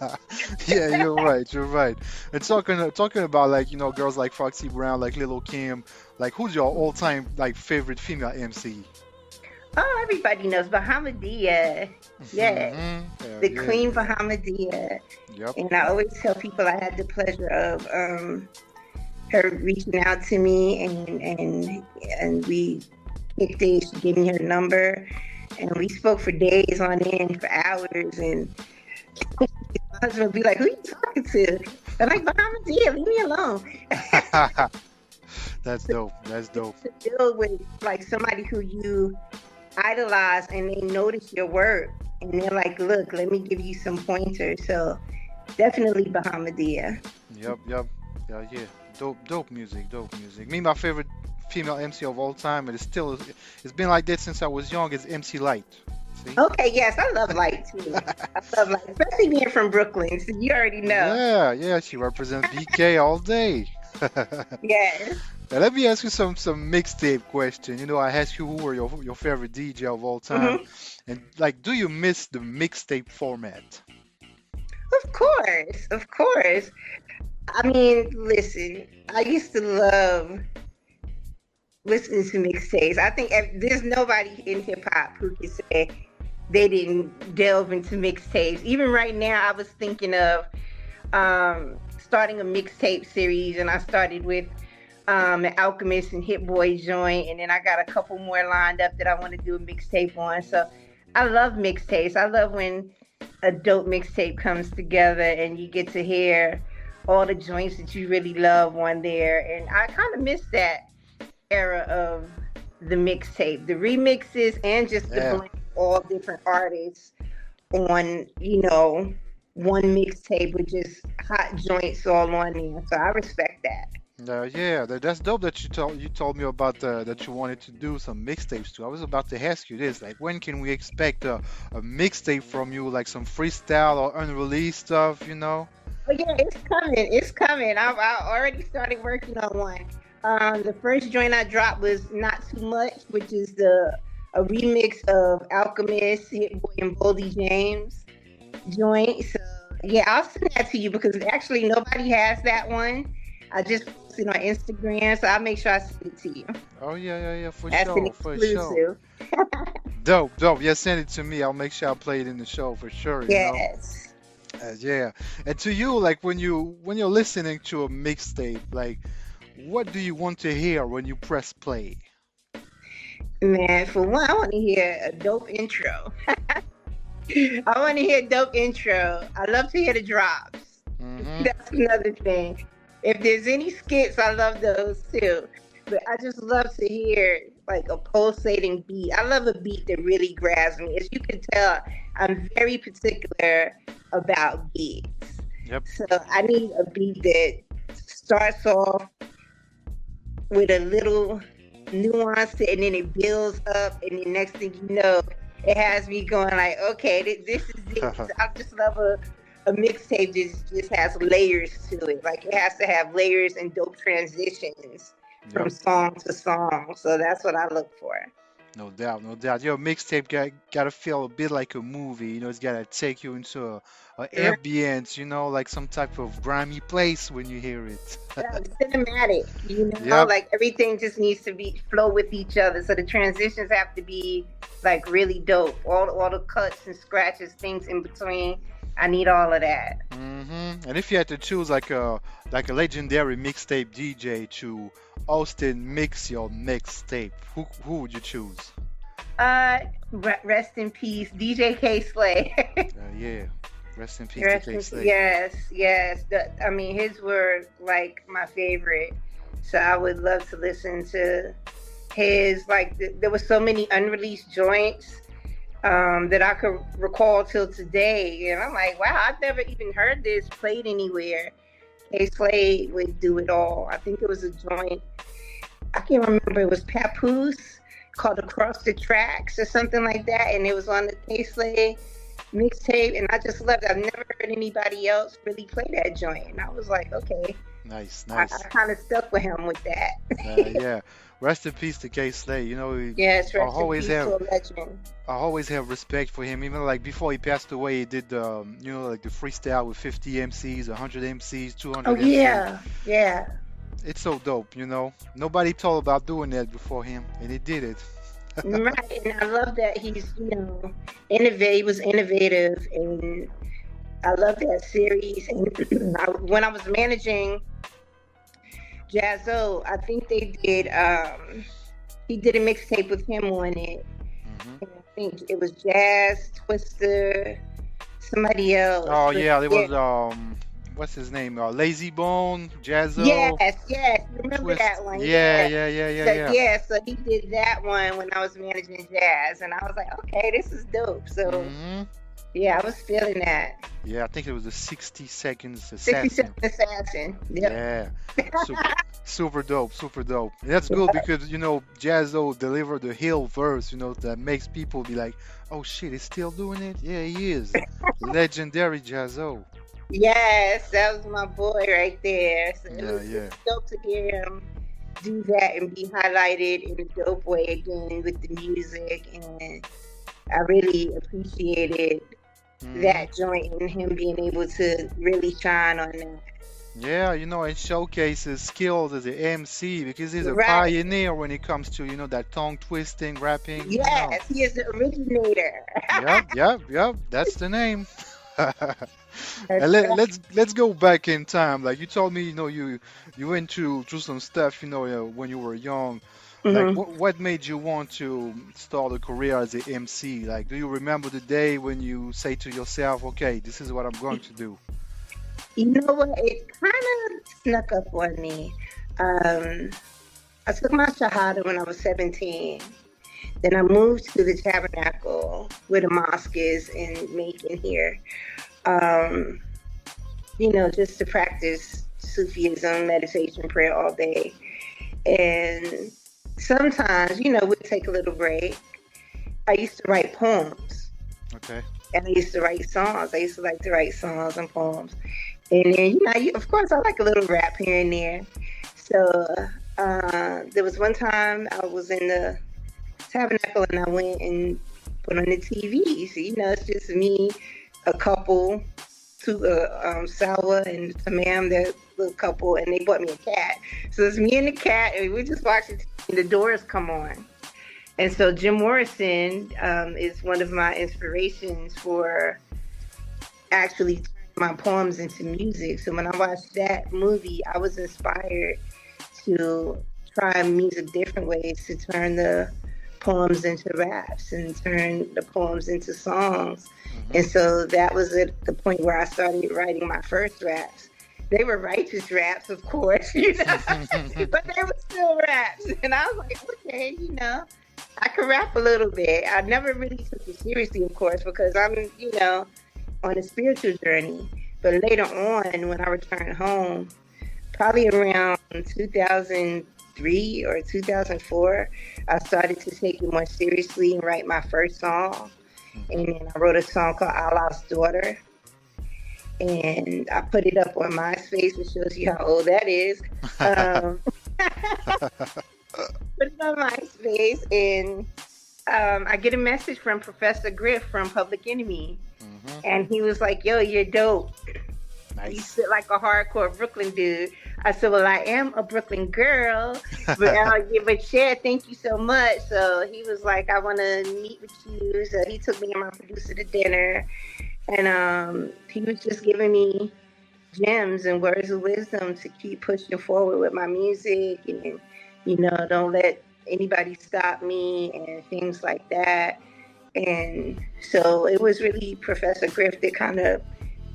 Yeah, you're right. You're right. And talking about like girls like Foxy Brown, like Lil Kim, like who's your all-time like favorite female MC? Oh, everybody knows Bahamadia. Yeah, Yeah, the yeah. Queen Bahamadia. Yep. And I always tell people I had the pleasure of her reaching out to me, and we kicked it. She gave me her number, and we spoke for days on end, for hours. And my husband would be like, "Who you talking to?" I'm like, "Bahamadia, leave me alone." That's dope. That's dope. To deal with like somebody who you idolize and they notice your work and they're like, "Look, let me give you some pointers." So definitely Bahamadia. Yep. Yeah. Dope music. Me, my favorite female MC of all time, and it's been like that since I was young. Is MC Light. See? Okay, yes, I love Light too. I love Light, especially being from Brooklyn. So you already know. Yeah. She represents BK all day. Yes. Now, let me ask you some mixtape question. I asked you who were your favorite DJ of all time, and like, do you miss the mixtape format? Of course. I mean, listen, I used to love listening to mixtapes. I think there's nobody in hip hop who can say they didn't delve into mixtapes. Even right now, I was thinking of starting a mixtape series, and I started with an Alchemist and Hit Boy joint, and then I got a couple more lined up that I want to do a mixtape on. So I love mixtapes. I love when a dope mixtape comes together and you get to hear all the joints that you really love on there. And I kind of miss that era of the mixtape, the remixes, and just the blend of all different artists on, one mixtape with just hot joints all on there. So I respect that. That's dope that you told me about that you wanted to do some mixtapes too. I was about to ask you this, like when can we expect a mixtape from you, like some freestyle or unreleased stuff, Oh yeah, it's coming. I already started working on one. The first joint I dropped was Not Too Much, which is a remix of Alchemist, Hit Boy, and Boldy James joint. So yeah, I'll send that to you because actually nobody has that one. I just posted on Instagram, so I'll make sure I send it to you. Oh yeah, for That's sure, an exclusive. Dope. Yeah, send it to me. I'll make sure I play it in the show for sure. Yes. Yeah. And to you, like when you're listening to a mixtape, like what do you want to hear when you press play? Man, for one, I want to hear a dope intro. I want to hear a dope intro. I love to hear the drops. That's another thing. If there's any skits, I love those too. But I just love to hear like a pulsating beat. I love a beat that really grabs me. As you can tell, I'm very particular about beats. Yep. So I need a beat that starts off with a little nuance and then it builds up, and the next thing you know, it has me going like, okay, this is it. I just love a mixtape just has layers to it. Like it has to have layers and dope transitions from song to song. So that's what I look for. No doubt, no doubt. Your mixtape gotta feel a bit like a movie. It's gotta take you into a Right. ambience. Like some type of grimy place when you hear it. Cinematic, Yep. like everything just needs to be flow with each other. So the transitions have to be like really dope. All the cuts and scratches, things in between. I need all of that. And if you had to choose like a legendary mixtape DJ to host and mix your mixtape, who would you choose? Rest in peace, DJ K Slay. Yeah. Rest in peace to Rest K in, Slay. yes. I mean, his were like my favorite. So I would love to listen to his. Like, there were so many unreleased joints that I could recall till today, and I'm like, wow, I've never even heard this played anywhere. K Slay would do it all. I think it was a joint. I can't remember. It was Papoose called Across the Tracks or something like that, and it was on the K Slay mixtape, and I just loved it. I've never heard anybody else really play that joint, and I was like, okay. Nice. I kind of stuck with him with that. Yeah. Rest in peace to K Slay. Yes, I rest in always peace have to a legend. I always have respect for him. Even like before he passed away, he did like the freestyle with 50 MCs, 100 MCs, 200 Oh MCs. yeah. It's so dope. Nobody thought about doing that before him, and he did it. Right, and I love that he's, innovative. He was innovative, and I love that series. And when I was managing Jazzo, I think they did. He did a mixtape with him on it. And I think it was Jazz, Twister, somebody else. Oh yeah, there was what's his name? Lazy Bone, Jazzo. Yes. Remember Twist. that one? Yeah. So he did that one when I was managing Jazz, and I was like, okay, this is dope. So yeah, I was feeling that. Yeah, I think it was the 60 Seconds 60 Assassin. Seconds Assassin. Yep. Yeah. Super dope. And that's good because Jazzo delivered the hill verse, that makes people be like, oh shit, he's still doing it? Yeah, he is. Legendary Jazzo. Yes, that was my boy right there. So it was dope to hear him do that and be highlighted in a dope way again with the music, and I really appreciated that joint and him being able to really shine on that. Yeah, it showcases skills as an MC because he's a Right. pioneer when it comes to, that tongue twisting, rapping. Yes, he is the originator. Yep. That's the name. And let's go back in time. Like you told me, you went through some stuff, when you were young. Like what made you want to start a career as an MC? Like, do you remember the day when you say to yourself, okay, this is what I'm going to do? You know what? It kind of snuck up on me. I took my Shahada when I was 17. Then I moved to the Tabernacle where the mosque is in Macon here. Just to practice Sufism, meditation, prayer all day. And sometimes, we'd take a little break. I used to write poems. Okay. And I used to write songs. I used to like to write songs and poems. And then, of course, I like a little rap here and there. So there was one time I was in the Tabernacle and I went and put on the TV. So, it's just me, a couple, Salwa and Tamam, that little couple, and they bought me a cat. So it's me and the cat, and we just watched it, and the doors come on. And so Jim Morrison is one of my inspirations for actually turning my poems into music. So when I watched that movie, I was inspired to try music different ways to turn the poems into raps and turn the poems into songs. And so that was at the point where I started writing my first raps. They were righteous raps, of course, but they were still raps. And I was like, okay, I can rap a little bit. I never really took it seriously, of course, because I'm, on a spiritual journey. But later on, when I returned home, probably around 2003 or 2004, I started to take it more seriously and write my first song. And then I wrote a song called Allah's Daughter. And I put it up on MySpace, which shows you how old that is. Put it on MySpace, and I get a message from Professor Griff from Public Enemy, and he was like, "Yo, you're dope. You sit like a hardcore Brooklyn dude." I said, "Well, I am a Brooklyn girl, but Chad, thank you so much." So he was like, "I want to meet with you." So he took me and my producer to dinner, and he was just giving me gems and words of wisdom to keep pushing forward with my music, and don't let anybody stop me and things like that. And so it was really Professor Griff that kind of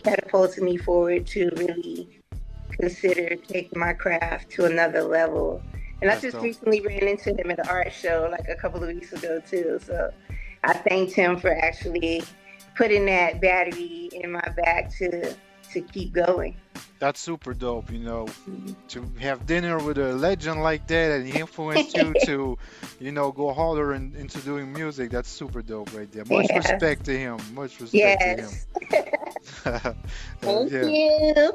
catapulted me forward to really consider taking my craft to another level. And I just recently ran into him at an art show like a couple of weeks ago too. So I thanked him for actually putting that battery in my back to keep going. That's super dope, to have dinner with a legend like that and he influenced you to, go harder into doing music. That's super dope right there. Much respect to him. Much respect to him. Thank you.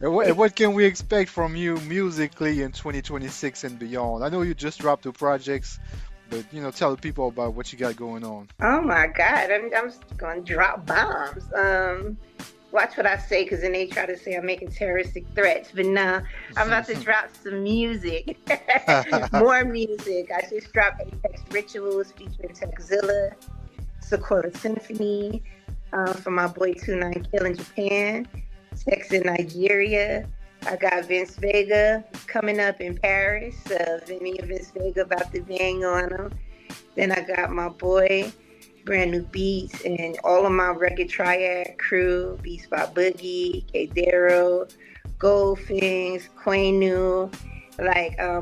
And what can we expect from you musically in 2026 and beyond? I know you just dropped 2 projects, but tell the people about what you got going on. Oh my God, I'm just gonna drop bombs. Watch what I say, because then they try to say I'm making terroristic threats. But nah, I'm about to drop some music. More music. I just dropped Apex Rituals featuring Techzilla, Sakura Symphony, from my boy 29 Kill in Japan, Tex in Nigeria. I got Vince Vega coming up in Paris. Vinny and Vince Vega about to bang on him. Then I got my boy Brand New Beats and all of my Rugged Triad crew, Beats by Boogie, Kadero, Goldfings, Quenu,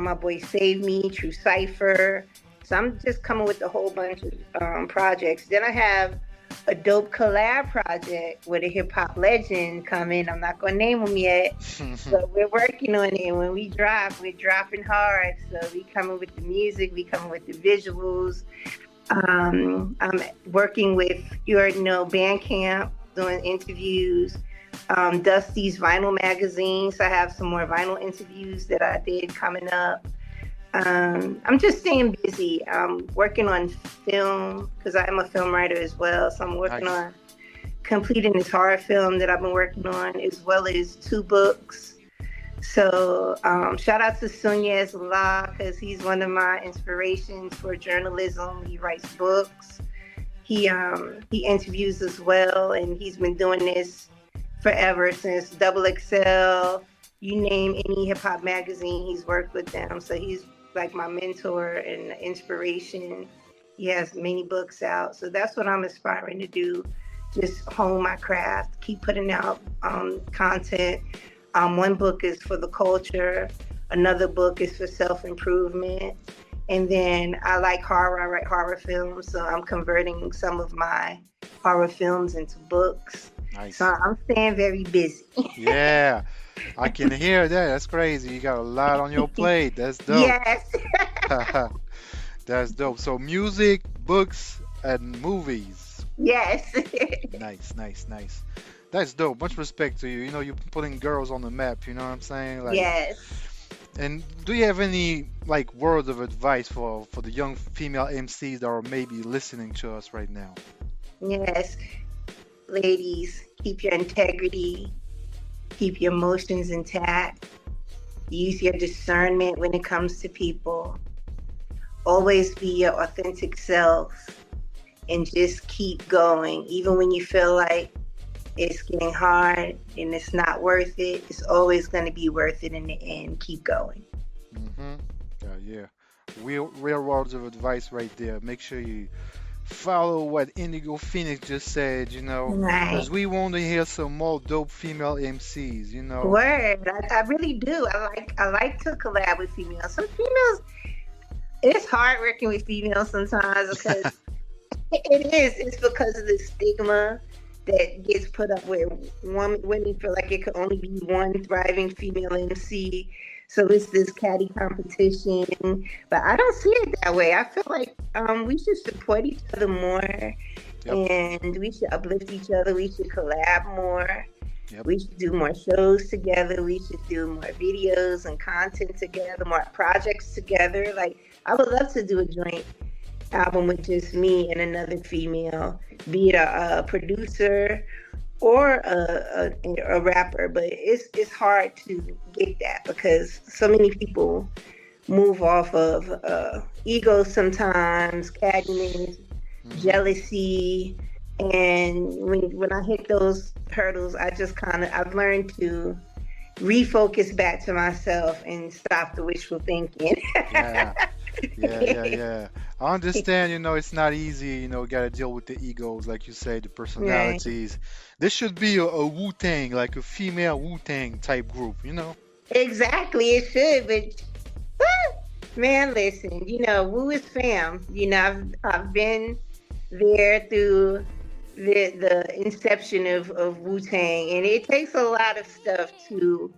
my boy Save Me, True Cypher. So I'm just coming with a whole bunch of projects. Then I have a dope collab project with a hip-hop legend coming. I'm not going to name him yet, but we're working on it. When we drop, we're dropping hard. So we coming with the music, we coming with the visuals. I'm working with, Bandcamp, doing interviews. Dusty's Vinyl magazines. I have some more vinyl interviews that I did coming up. I'm just staying busy. I'm working on film because I am a film writer as well. So I'm working on completing this horror film that I've been working on, as well as 2 books. So shout out to Sunyez La, because he's one of my inspirations for journalism. He writes books. He interviews as well, and he's been doing this forever, since Double XL. You name any hip hop magazine, he's worked with them. So he's like my mentor and inspiration. He has many books out. So that's what I'm aspiring to do. Just hone my craft, keep putting out content. One book is for the culture. Another book is for self-improvement. And then I like horror. I write horror films. So I'm converting some of my horror films into books. Nice. So I'm staying very busy. Yeah, I can hear that. That's crazy. You got a lot on your plate. That's dope. Yes. That's dope. So music, books, and movies. Yes. Nice. That's dope. Much respect to you. You're putting girls on the map. You know what I'm saying? Yes. And do you have any words of advice for the young female MCs that are maybe listening to us right now? Yes. Ladies, keep your integrity. Keep your emotions intact. Use your discernment when it comes to people. Always be your authentic self. And just keep going. Even when you feel like it's getting hard and it's not worth it, it's always going to be worth it in the end. Keep going. Yeah. Real words of advice right there. Make sure you follow what Indigo Phoenix just said, because we want to hear some more dope female MCs, Word. I really do. I like to collab with females. Some females, it's hard working with females sometimes, because it's because of the stigma that gets put up where women feel like it could only be one thriving female MC. So it's this catty competition. But I don't see it that way. I feel like we should support each other more. And we should uplift each other. We should collab more. We should do more shows together. We should do more videos and content together, more projects together. I would love to do a joint album with just me and another female, be it a producer or a rapper. But it's hard to get that because so many people move off of ego sometimes, cattiness, jealousy. And when I hit those hurdles, I've learned to refocus back to myself and stop the wishful thinking. Yeah. I understand, it's not easy, gotta deal with the egos, like you say, the personalities. This should be a Wu-Tang, like a female Wu-Tang type group. Exactly, it should, but man, listen, Wu is fam. I've been there through the inception of Wu-Tang, and it takes a lot of stuff to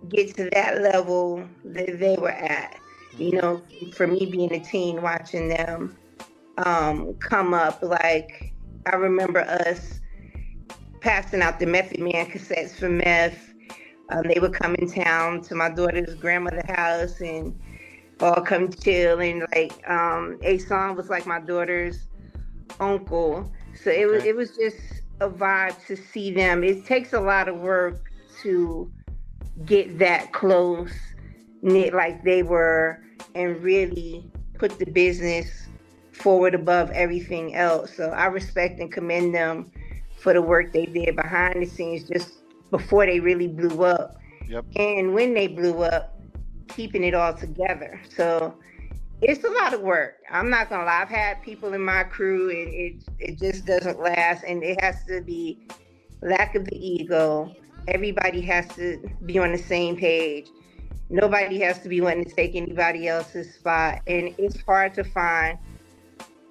get to that level that they were at. For me being a teen, watching them come up, like I remember us passing out the Method Man cassettes for meth. They would come in town to my daughter's grandmother's house and all come chill, and like A-Song was like my daughter's uncle. So it was just a vibe to see them. It takes a lot of work to get that close knit like they were and really put the business forward above everything else. So I respect and commend them for the work they did behind the scenes just before they really blew up. Yep. And when they blew up, keeping it all together. So it's a lot of work. I'm not gonna lie. I've had people in my crew, and it just doesn't last. And it has to be lack of the ego. Everybody has to be on the same page. Nobody has to be wanting to take anybody else's spot. And it's hard to find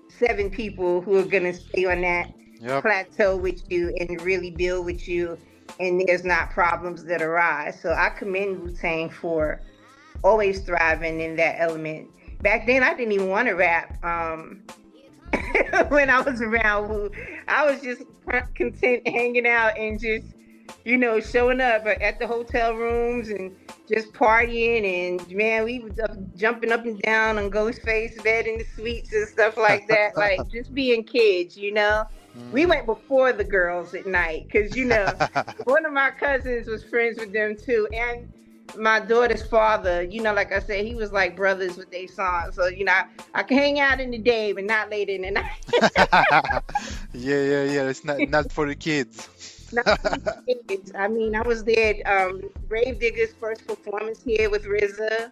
7 people who are gonna stay on that plateau with you and really build with you. And there's not problems that arise. So I commend Wu-Tang for always thriving in that element. Back then, I didn't even want to rap. When I was around Wu, I was just content hanging out and just, showing up at the hotel rooms and just partying. And man, we was jumping up and down on Ghostface bed in the suites and stuff like that. Like just being kids, We went before the girls at night because, one of my cousins was friends with them too. And my daughter's father, like I said, he was like brothers with their sons. So, I can hang out in the day, but not late in the night. Yeah. It's not for the kids. Not for the kids. I mean, I was there at Grave Digger's first performance here with RZA.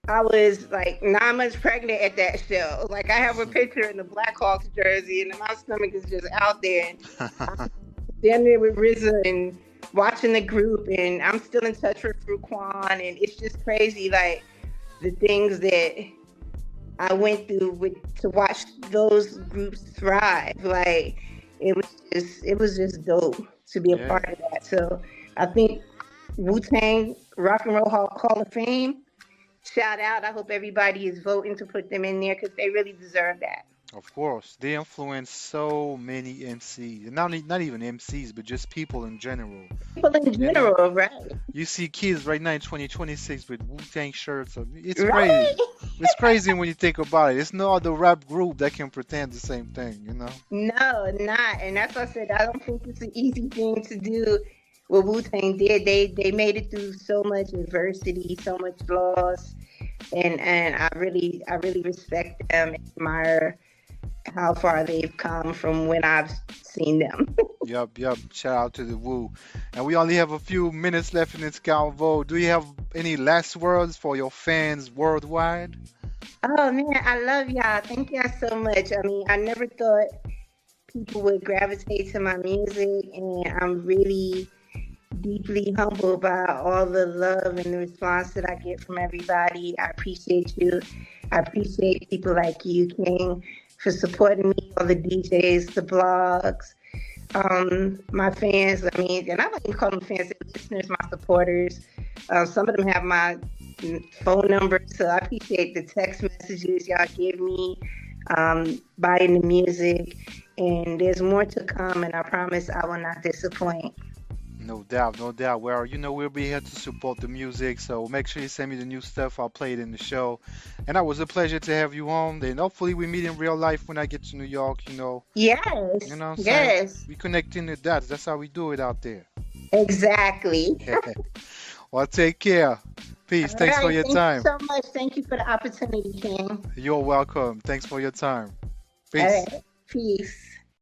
I was like 9 months pregnant at that show. Like I have a picture in the Blackhawks jersey, and my stomach is just out there. And I'm standing there with RZA and watching the group, and I'm still in touch with Fruquan, and it's just crazy, like the things that I went through to watch those groups thrive. Like it was just dope to be a part of that. So I think Wu-Tang Rock and Roll Hall of Fame. Shout out. I hope everybody is voting to put them in there because they really deserve that. Of course. They influence so many MCs. Not even MCs, but just people in general. People in general, right? You see kids right now in 2026 with Wu-Tang shirts. It's crazy. It's crazy when you think about it. There's no other rap group that can pretend the same thing, No, not. And that's why I said I don't think it's an easy thing to do. What Wu-Tang did, they made it through so much adversity, so much loss, and I really respect them, admire how far they've come from when I've seen them. Yup. Shout out to the Wu. And we only have a few minutes left in this convo. Do you have any last words for your fans worldwide? Oh man, I love y'all. Thank y'all so much. I mean, I never thought people would gravitate to my music, and I'm really deeply humbled by all the love and the response that I get from everybody. I appreciate you. I appreciate people like you, King, for supporting me, all the DJs, the blogs, my fans. I mean, and I don't even call them fans, they're listeners, my supporters. Some of them have my phone number, so I appreciate the text messages y'all give me, buying the music, and there's more to come, and I promise I will not disappoint. No doubt, no doubt. Well, we'll be here to support the music, so make sure you send me the new stuff. I'll play it in the show. And that was a pleasure to have you on. And hopefully we meet in real life when I get to New York, Yes. You know what I'm saying? Yes. We connecting the dots. That's how we do it out there. Exactly. Well, take care. Peace. Thanks for your time. Thank you so much. Thank you for the opportunity, King. You're welcome. Thanks for your time. Peace. All right. Peace.